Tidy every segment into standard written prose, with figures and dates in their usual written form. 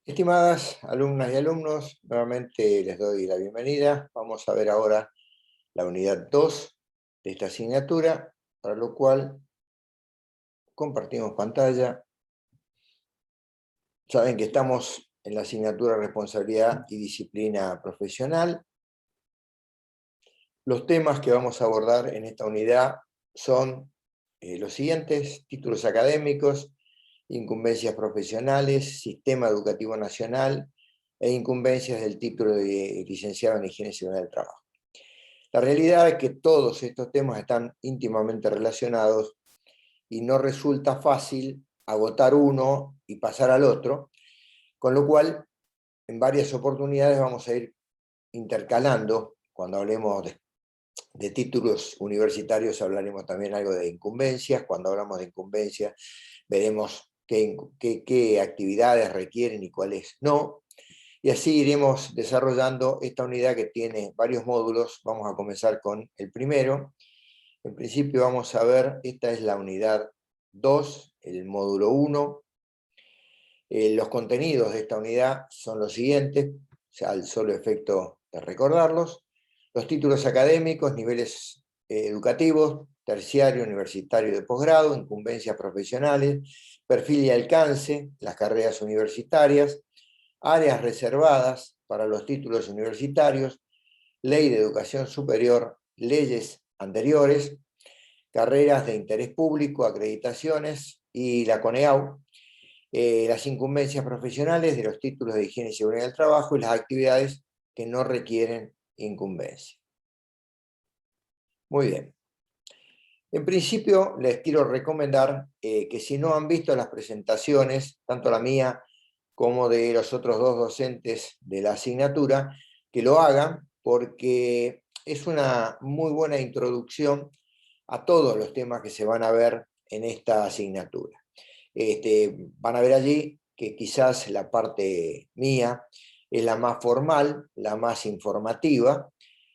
Estimadas alumnas y alumnos, nuevamente les doy la bienvenida. Vamos a ver ahora la unidad 2 de esta asignatura, para lo cual compartimos pantalla. Saben que estamos en la asignatura Responsabilidad y Disciplina Profesional. Los temas que vamos a abordar en esta unidad son los siguientes: títulos académicos, incumbencias profesionales, sistema educativo nacional e incumbencias del título de licenciado en higiene y seguridad del trabajo. La realidad es que todos estos temas están íntimamente relacionados y no resulta fácil agotar uno y pasar al otro, con lo cual en varias oportunidades vamos a ir intercalando. Cuando hablemos de títulos universitarios hablaremos también algo de incumbencias. Cuando hablamos de incumbencias veremos qué actividades requieren y cuáles no. Y así iremos desarrollando esta unidad que tiene varios módulos. Vamos a comenzar con el primero. En principio vamos a ver, esta es la unidad 2, el módulo 1. Los contenidos de esta unidad son los siguientes, ya al solo efecto de recordarlos. Los títulos académicos, niveles educativos, terciario, universitario y de posgrado, incumbencias profesionales, perfil y alcance, las carreras universitarias, áreas reservadas para los títulos universitarios, ley de educación superior, leyes anteriores, carreras de interés público, acreditaciones y la CONEAU, las incumbencias profesionales de los títulos de higiene y seguridad del trabajo y las actividades que no requieren incumbencia. Muy bien. En principio les quiero recomendar que si no han visto las presentaciones, tanto la mía como de los otros dos docentes de la asignatura, que lo hagan, porque es una muy buena introducción a todos los temas que se van a ver en esta asignatura. Van a ver allí que quizás la parte mía es la más formal, la más informativa,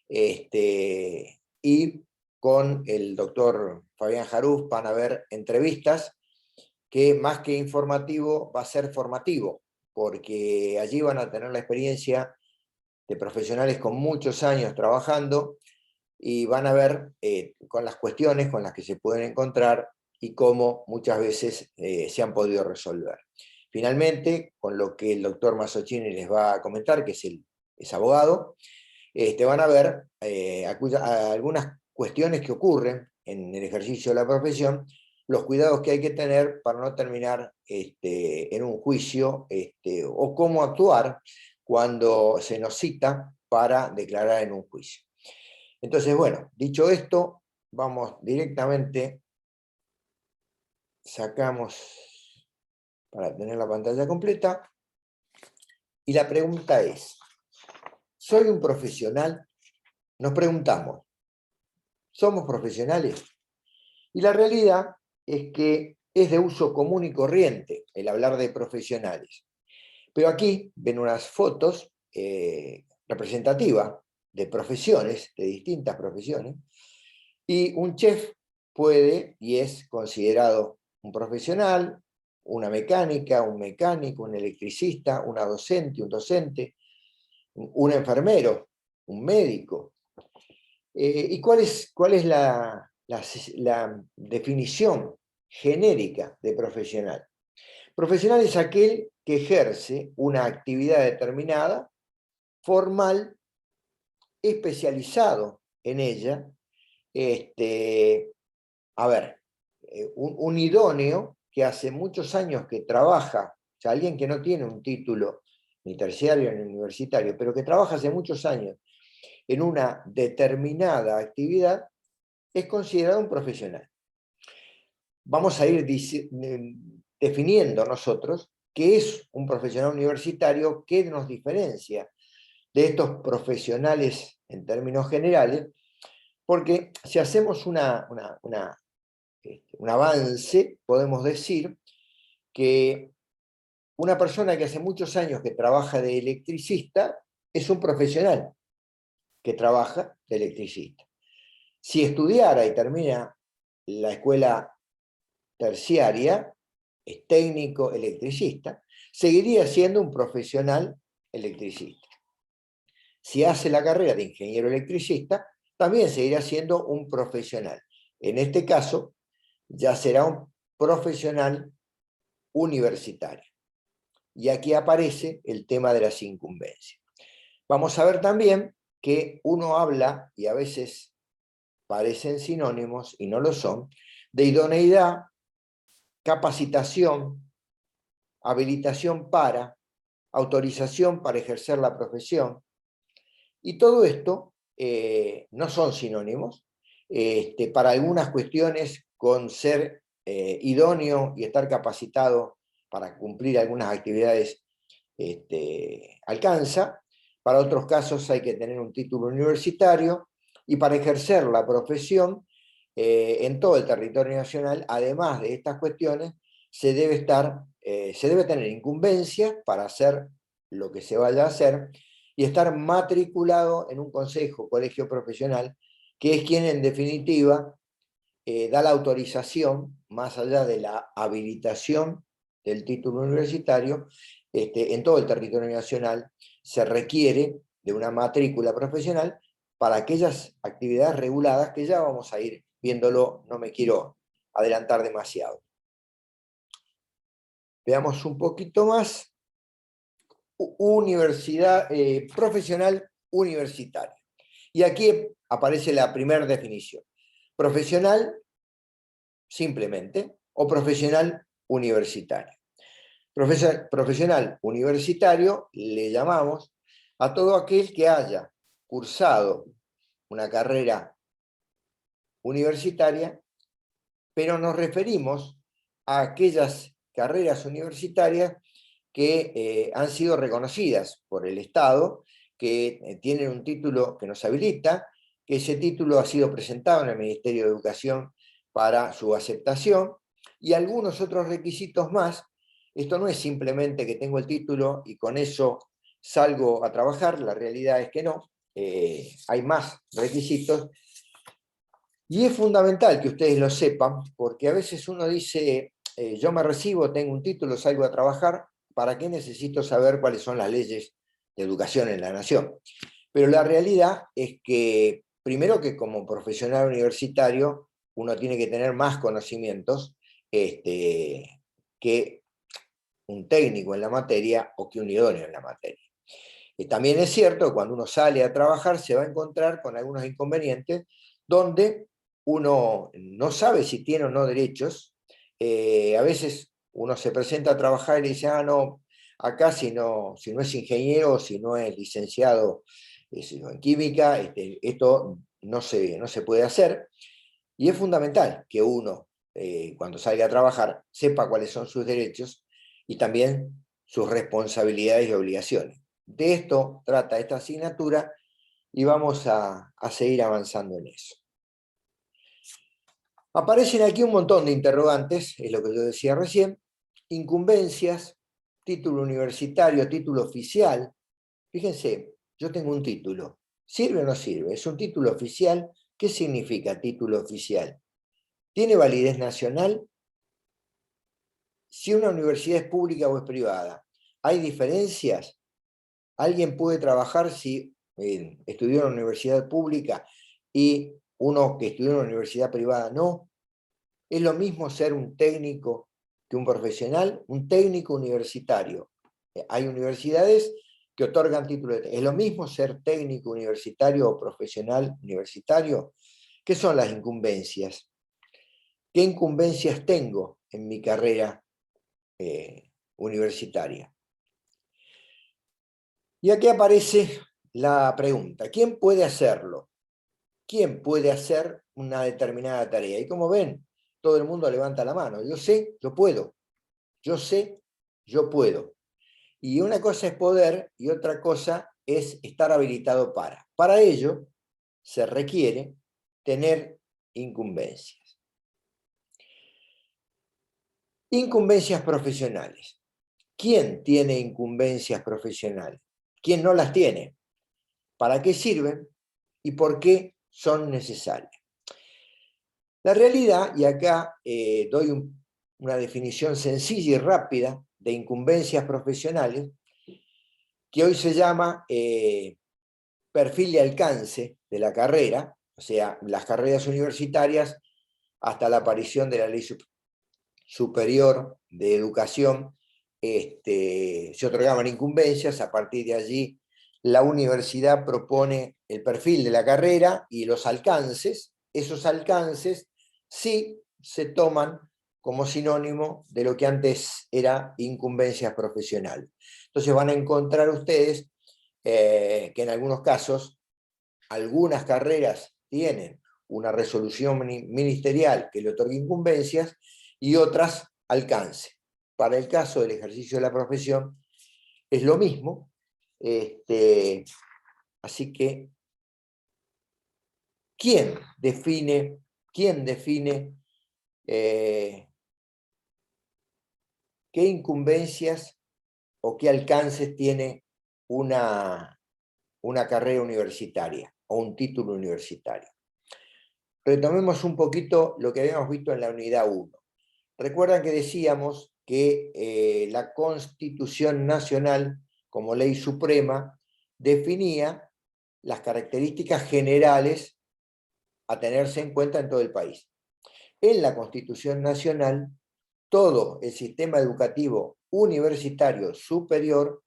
y con el doctor Fabián Jaruz van a ver entrevistas que más que informativo va a ser formativo, porque allí van a tener la experiencia de profesionales con muchos años trabajando y van a ver con las cuestiones con las que se pueden encontrar y cómo muchas veces se han podido resolver. Finalmente, con lo que el doctor Mazzoccini les va a comentar, que es abogado, van a ver algunas cuestiones que ocurren en el ejercicio de la profesión, los cuidados que hay que tener para no terminar en un juicio, o cómo actuar cuando se nos cita para declarar en un juicio. Entonces, bueno, dicho esto, vamos directamente, sacamos para tener la pantalla completa, y la pregunta es, ¿soy un profesional? Nos preguntamos, ¿somos profesionales? Y la realidad es que es de uso común y corriente el hablar de profesionales. Pero aquí ven unas fotos representativas de profesiones, de distintas profesiones, y un chef puede y es considerado un profesional, una mecánica, un mecánico, un electricista, una docente, un docente, un enfermero, un médico. ¿Y cuál es la definición genérica de profesional? Profesional es aquel que ejerce una actividad determinada, formal, especializado en ella. A ver, un idóneo que hace muchos años que trabaja, o sea, alguien que no tiene un título ni terciario ni universitario, pero que trabaja hace muchos años en una determinada actividad, es considerado un profesional. Vamos a ir definiendo nosotros qué es un profesional universitario, qué nos diferencia de estos profesionales en términos generales, porque si hacemos un avance, podemos decir que una persona que hace muchos años que trabaja de electricista es un profesional que trabaja de electricista. Si estudiara y termina la escuela terciaria, es técnico electricista, seguiría siendo un profesional electricista. Si hace la carrera de ingeniero electricista, también seguirá siendo un profesional. En este caso, ya será un profesional universitario. Y aquí aparece el tema de las incumbencias. Vamos a ver también que uno habla, y a veces parecen sinónimos y no lo son, de idoneidad, capacitación, habilitación para, autorización para ejercer la profesión. Y todo esto no son sinónimos. Para algunas cuestiones, con ser idóneo y estar capacitado para cumplir algunas actividades alcanza. Para otros casos hay que tener un título universitario, y para ejercer la profesión en todo el territorio nacional, además de estas cuestiones, se debe tener incumbencia para hacer lo que se vaya a hacer, y estar matriculado en un consejo, colegio profesional, que es quien en definitiva da la autorización, más allá de la habilitación del título universitario. En todo el territorio nacional se requiere de una matrícula profesional para aquellas actividades reguladas que ya vamos a ir viéndolo, no me quiero adelantar demasiado. Veamos un poquito más. Universidad, profesional universitario. Y aquí aparece la primera definición. Profesional, simplemente, o profesional universitario. Profesional universitario le llamamos a todo aquel que haya cursado una carrera universitaria, pero nos referimos a aquellas carreras universitarias que han sido reconocidas por el Estado, que tienen un título que nos habilita, que ese título ha sido presentado en el Ministerio de Educación para su aceptación, y algunos otros requisitos más. Esto no es simplemente que tengo el título y con eso salgo a trabajar, la realidad es que no, hay más requisitos, y es fundamental que ustedes lo sepan, porque a veces uno dice, yo me recibo, tengo un título, salgo a trabajar, ¿para qué necesito saber cuáles son las leyes de educación en la nación? Pero la realidad es que, primero, que como profesional universitario, uno tiene que tener más conocimientos que un técnico en la materia o que un idóneo en la materia. Y también es cierto que cuando uno sale a trabajar se va a encontrar con algunos inconvenientes donde uno no sabe si tiene o no derechos. A veces uno se presenta a trabajar y le dice, no, acá si no es ingeniero, si no es licenciado en química, esto no se puede hacer. Y es fundamental que uno, cuando salga a trabajar, sepa cuáles son sus derechos y también sus responsabilidades y obligaciones. De esto trata esta asignatura y vamos a seguir avanzando en eso. Aparecen aquí un montón de interrogantes, es lo que yo decía recién: incumbencias, título universitario, título oficial. Fíjense, yo tengo un título, ¿sirve o no sirve? Es un título oficial. ¿Qué significa título oficial? ¿Tiene validez nacional? Si una universidad es pública o es privada, ¿hay diferencias? ¿Alguien puede trabajar si estudió en una universidad pública y uno que estudió en una universidad privada no? ¿Es lo mismo ser un técnico que un profesional? Un técnico universitario. Hay universidades que otorgan títulos. ¿Es lo mismo ser técnico universitario o profesional universitario? ¿Qué son las incumbencias? ¿Qué incumbencias tengo en mi carrera universitaria? Y aquí aparece la pregunta: ¿quién puede hacerlo? ¿Quién puede hacer una determinada tarea? Y como ven, todo el mundo levanta la mano. Yo sé, yo puedo. Yo sé, yo puedo. Y una cosa es poder y otra cosa es estar habilitado para. Para ello se requiere tener incumbencias. Incumbencias profesionales. ¿Quién tiene incumbencias profesionales? ¿Quién no las tiene? ¿Para qué sirven? ¿Y por qué son necesarias? La realidad, y acá doy una definición sencilla y rápida de incumbencias profesionales, que hoy se llama perfil de alcance de la carrera, o sea, las carreras universitarias hasta la aparición de la Ley Superior de Educación, se otorgaban incumbencias. A partir de allí la universidad propone el perfil de la carrera y los alcances. Esos alcances sí se toman como sinónimo de lo que antes era incumbencias profesionales. Entonces van a encontrar ustedes que en algunos casos algunas carreras tienen una resolución ministerial que le otorga incumbencias y otras alcance. Para el caso del ejercicio de la profesión es lo mismo. Así que, ¿quién define qué incumbencias o qué alcances tiene una carrera universitaria o un título universitario? Retomemos un poquito lo que habíamos visto en la unidad 1. Recuerdan que decíamos que la Constitución Nacional, como ley suprema, definía las características generales a tenerse en cuenta en todo el país. En la Constitución Nacional, todo el sistema educativo universitario superior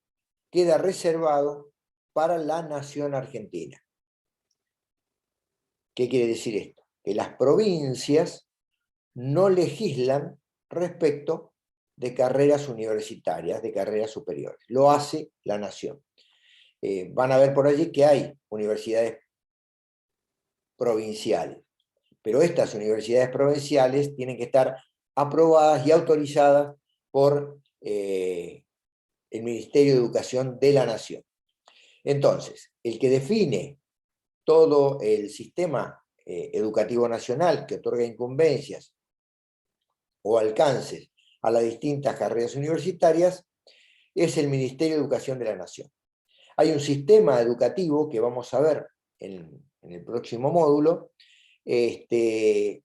queda reservado para la nación argentina. ¿Qué quiere decir esto? Que las provincias no legislan respecto de carreras universitarias, de carreras superiores. Lo hace la nación. Van a ver por allí que hay universidades provinciales, pero estas universidades provinciales tienen que estar aprobadas y autorizadas por el Ministerio de Educación de la Nación. Entonces, el que define todo el sistema educativo nacional, que otorga incumbencias o alcances a las distintas carreras universitarias, es el Ministerio de Educación de la Nación. Hay un sistema educativo que vamos a ver en el próximo módulo, y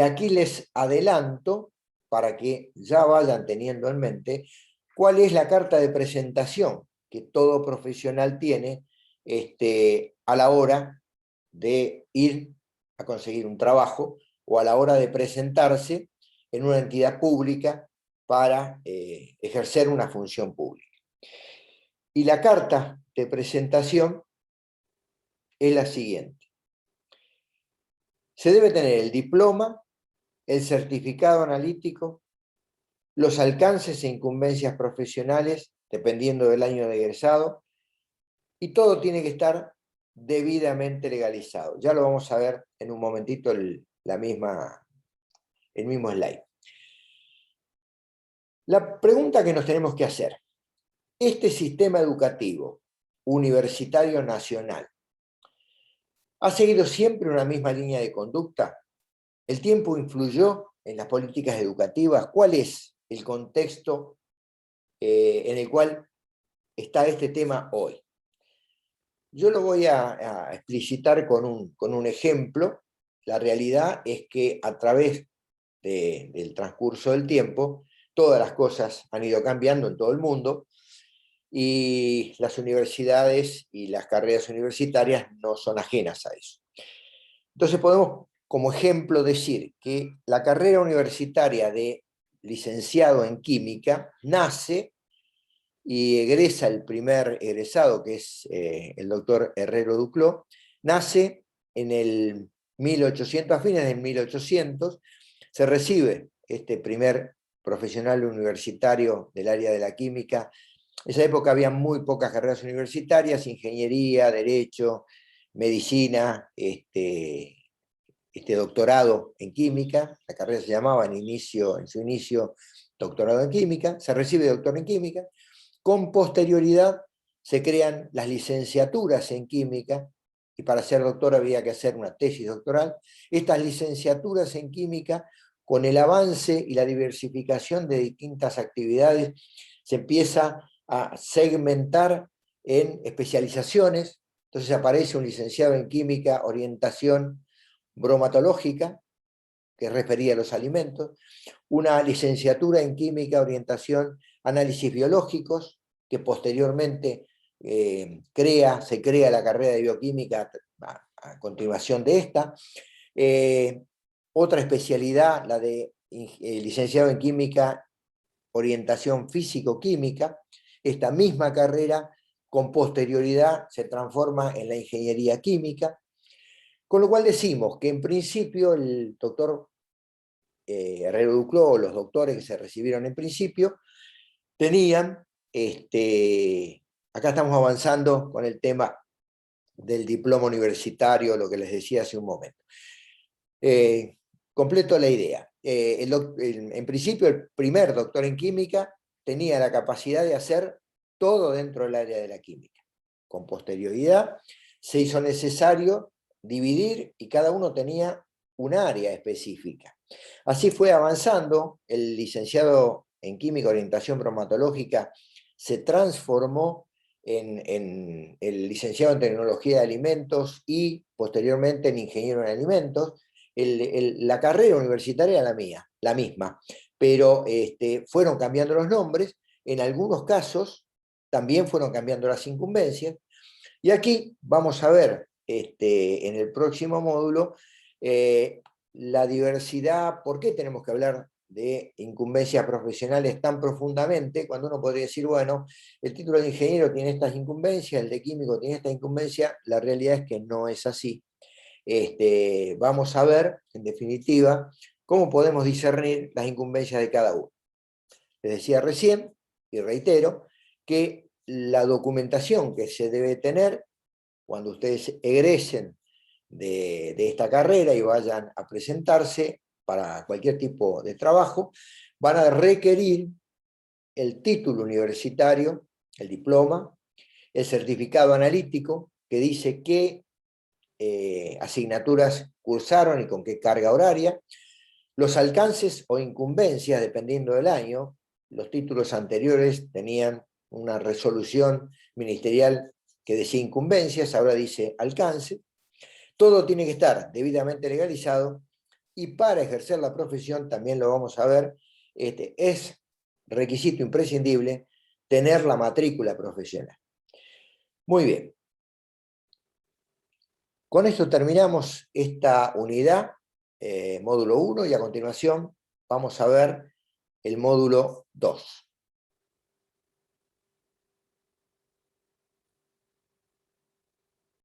aquí les adelanto, para que ya vayan teniendo en mente, cuál es la carta de presentación que todo profesional tiene a la hora de ir a conseguir un trabajo o a la hora de presentarse en una entidad pública para ejercer una función pública. Y la carta de presentación es la siguiente. Se debe tener el diploma, el certificado analítico, los alcances e incumbencias profesionales, dependiendo del año de egresado, y todo tiene que estar debidamente legalizado. Ya lo vamos a ver en un momentito el mismo slide. La pregunta que nos tenemos que hacer: ¿este sistema educativo universitario nacional ha seguido siempre una misma línea de conducta? ¿El tiempo influyó en las políticas educativas? ¿Cuál es el contexto en el cual está este tema hoy? Yo lo voy a explicitar con un ejemplo. La realidad es que a través del transcurso del tiempo, todas las cosas han ido cambiando en todo el mundo, y las universidades y las carreras universitarias no son ajenas a eso. Entonces podemos, como ejemplo, decir que la carrera universitaria de licenciado en química nace y egresa el primer egresado, que es el doctor Herrero Duclos, nace en el 1800, a fines del 1800, se recibe este primer profesional universitario del área de la química. En esa época había muy pocas carreras universitarias: ingeniería, derecho, medicina, doctorado en química. La carrera se llamaba en su inicio doctorado en química. Se recibe doctor en química. Con posterioridad se crean las licenciaturas en química, y para ser doctor había que hacer una tesis doctoral. Estas licenciaturas en química, con el avance y la diversificación de distintas actividades, se empieza a segmentar en especializaciones. Entonces aparece un licenciado en química, orientación bromatológica, que es referida a los alimentos, una licenciatura en química, orientación, análisis biológicos, que posteriormente se crea la carrera de bioquímica a continuación de esta. Otra especialidad, la de licenciado en química, orientación físico-química. Esta misma carrera con posterioridad se transforma en la ingeniería química, con lo cual decimos que en principio el doctor Herrero Duclos, los doctores que se recibieron en principio, tenían, acá estamos avanzando con el tema del diploma universitario, lo que les decía hace un momento. Completo la idea. En principio, el primer doctor en química tenía la capacidad de hacer todo dentro del área de la química. Con posterioridad se hizo necesario dividir y cada uno tenía un área específica. Así fue avanzando. El licenciado en química, orientación bromatológica, se transformó en el licenciado en tecnología de alimentos y posteriormente en ingeniero en alimentos. La carrera universitaria era la misma, pero fueron cambiando los nombres, en algunos casos también fueron cambiando las incumbencias, y aquí vamos a ver en el próximo módulo la diversidad. ¿Por qué tenemos que hablar de incumbencias profesionales tan profundamente, cuando uno podría decir, bueno, el título de ingeniero tiene estas incumbencias, el de químico tiene esta incumbencia? La realidad es que no es así. Vamos a ver, en definitiva, cómo podemos discernir las incumbencias de cada uno. Les decía recién, y reitero, que la documentación que se debe tener cuando ustedes egresen de esta carrera y vayan a presentarse para cualquier tipo de trabajo, van a requerir el título universitario, el diploma, el certificado analítico, que dice qué asignaturas cursaron y con qué carga horaria, los alcances o incumbencias, dependiendo del año. Los títulos anteriores tenían una resolución ministerial que decía incumbencias, ahora dice alcance. Todo tiene que estar debidamente legalizado, y para ejercer la profesión, también lo vamos a ver, es requisito imprescindible tener la matrícula profesional. Muy bien. Con esto terminamos esta unidad, módulo 1, y a continuación vamos a ver el módulo 2.